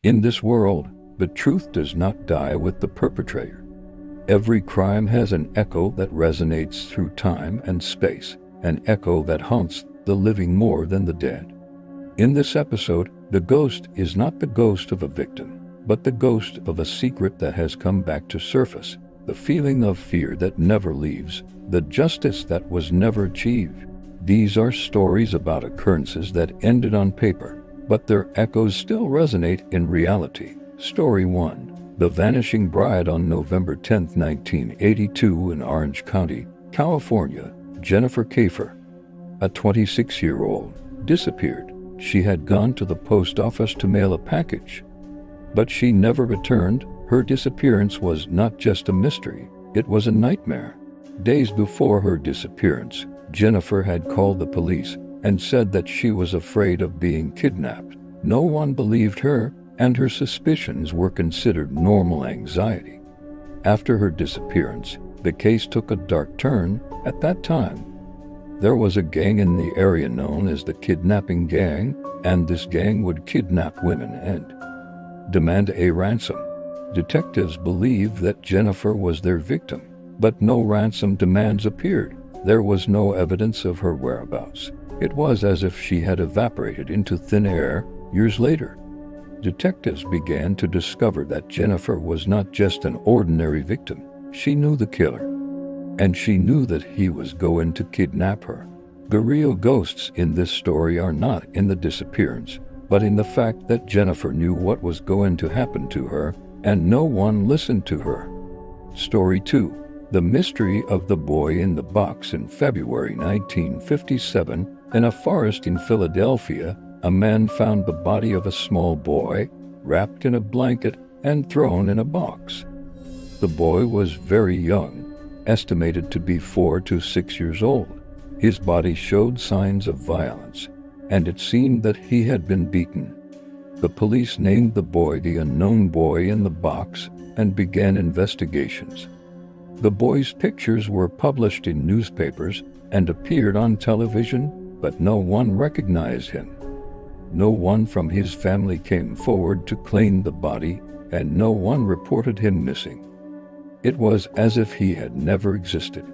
In this world, the truth does not die with the perpetrator. Every crime has an echo that resonates through time and space, an echo that haunts the living more than the dead. In this episode, the ghost is not the ghost of a victim, but the ghost of a secret that has come back to surface, the feeling of fear that never leaves, the justice that was never achieved. These are stories about occurrences that ended on paper, but their echoes still resonate in reality. Story 1. The Vanishing Bride. On November 10, 1982, in Orange County, California, Jennifer Kafer, a 26-year-old, disappeared. She had gone to the post office to mail a package, but she never returned. Her disappearance was not just a mystery, it was a nightmare. Days before her disappearance, Jennifer had called the police and said that she was afraid of being kidnapped. No one believed her, and her suspicions were considered normal anxiety. After her disappearance, the case took a dark turn. At that time, there was a gang in the area known as the Kidnapping Gang, and this gang would kidnap women and demand a ransom. Detectives believed that Jennifer was their victim, but no ransom demands appeared. There was no evidence of her whereabouts. It was as if she had evaporated into thin air. Years later, detectives began to discover that Jennifer was not just an ordinary victim. She knew the killer, and she knew that he was going to kidnap her. The real ghosts in this story are not in the disappearance, but in the fact that Jennifer knew what was going to happen to her, and no one listened to her. Story 2. The Mystery of the Boy in the Box. In February 1957, in a forest in Philadelphia, a man found the body of a small boy, wrapped in a blanket and thrown in a box. The boy was very young, estimated to be 4 to 6 years old. His body showed signs of violence, and it seemed that he had been beaten. The police named the boy the unknown boy in the box and began investigations. The boy's pictures were published in newspapers and appeared on television, but no one recognized him. No one from his family came forward to claim the body, and no one reported him missing. It was as if he had never existed.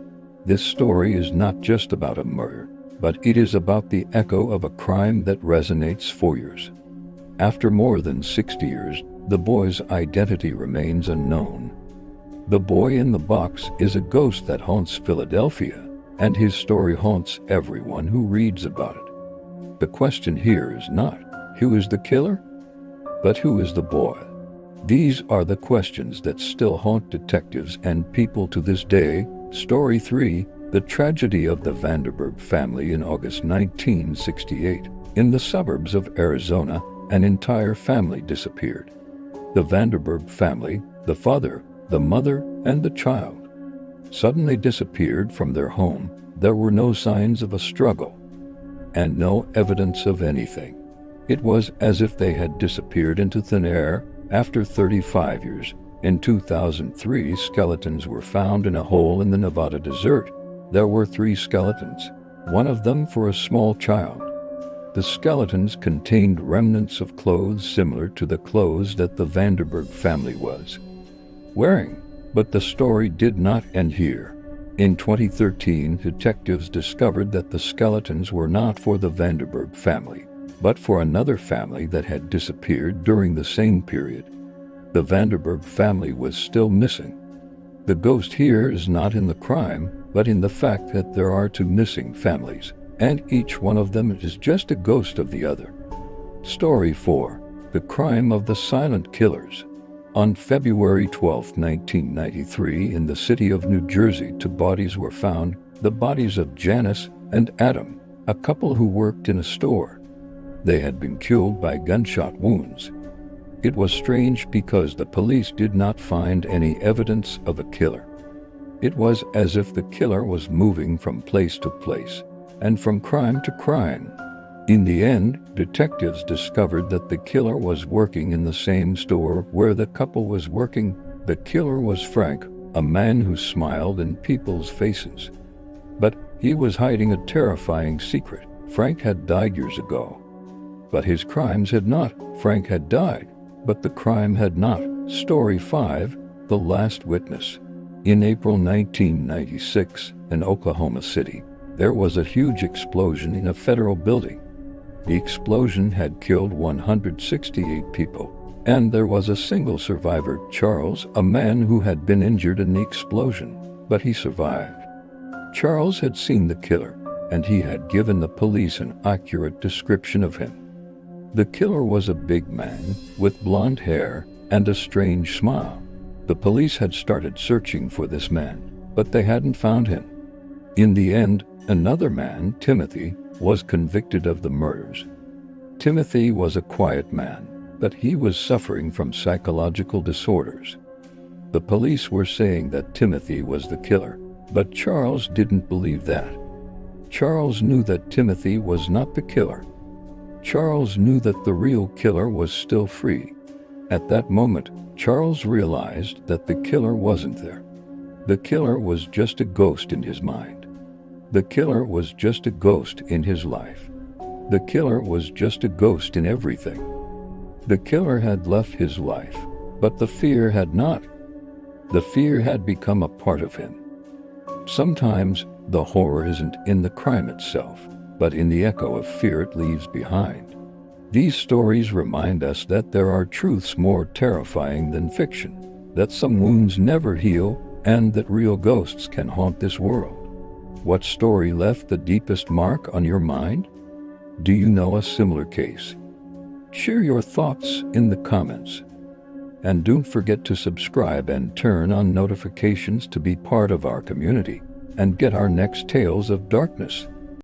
This story is not just about a murder, but it is about the echo of a crime that resonates for years. After more than 60 years, the boy's identity remains unknown. The boy in the box is a ghost that haunts Philadelphia, and his story haunts everyone who reads about it. The question here is not, who is the killer? But who is the boy? These are the questions that still haunt detectives and people to this day. Story 3. The Tragedy of the Vanderburg Family. In August 1968, in the suburbs of Arizona, an entire family disappeared. The Vanderburg family, the father, the mother, and the child, suddenly disappeared from their home. There were no signs of a struggle, and no evidence of anything. It was as if they had disappeared into thin air. After 35 years, in 2003, skeletons were found in a hole in the Nevada desert. There were 3 skeletons, one of them for a small child. The skeletons contained remnants of clothes similar to the clothes that the Vanderburg family was wearing. But the story did not end here. In 2013, detectives discovered that the skeletons were not for the Vanderburg family, but for another family that had disappeared during the same period. The Vanderburg family was still missing. The ghost here is not in the crime, but in the fact that there are 2 missing families, and each one of them is just a ghost of the other. Story 4. The Crime of the Silent Killers. On February 12, 1993, in the city of New Jersey, 2 bodies were found, the bodies of Janice and Adam, a couple who worked in a store. They had been killed by gunshot wounds. It was strange because the police did not find any evidence of a killer. It was as if the killer was moving from place to place, and from crime to crime. In the end, detectives discovered that the killer was working in the same store where the couple was working. The killer was Frank, a man who smiled in people's faces. But he was hiding a terrifying secret. Frank had died years ago. But his crimes had not. Frank had died But the crime had not. Story 5. The Last Witness. In April 1996, in Oklahoma City, there was a huge explosion in a federal building. The explosion had killed 168 people, and there was a single survivor, Charles, a man who had been injured in the explosion, but he survived. Charles had seen the killer, and he had given the police an accurate description of him. The killer was a big man with blonde hair and a strange smile. The police had started searching for this man, but they hadn't found him. In the end, another man, Timothy, was convicted of the murders. Timothy was a quiet man, but he was suffering from psychological disorders. The police were saying that Timothy was the killer, but Charles didn't believe that. Charles knew that Timothy was not the killer. Charles knew that the real killer was still free. At that moment, Charles realized that the killer wasn't there. The killer was just a ghost in his mind. The killer was just a ghost in his life. The killer was just a ghost in everything. The killer had left his life, but the fear had not. The fear had become a part of him. Sometimes the horror isn't in the crime itself, but in the echo of fear it leaves behind. These stories remind us that there are truths more terrifying than fiction, that some wounds never heal, and that real ghosts can haunt this world. What story left the deepest mark on your mind? Do you know a similar case? Share your thoughts in the comments. And don't forget to subscribe and turn on notifications to be part of our community and get our next tales of darkness.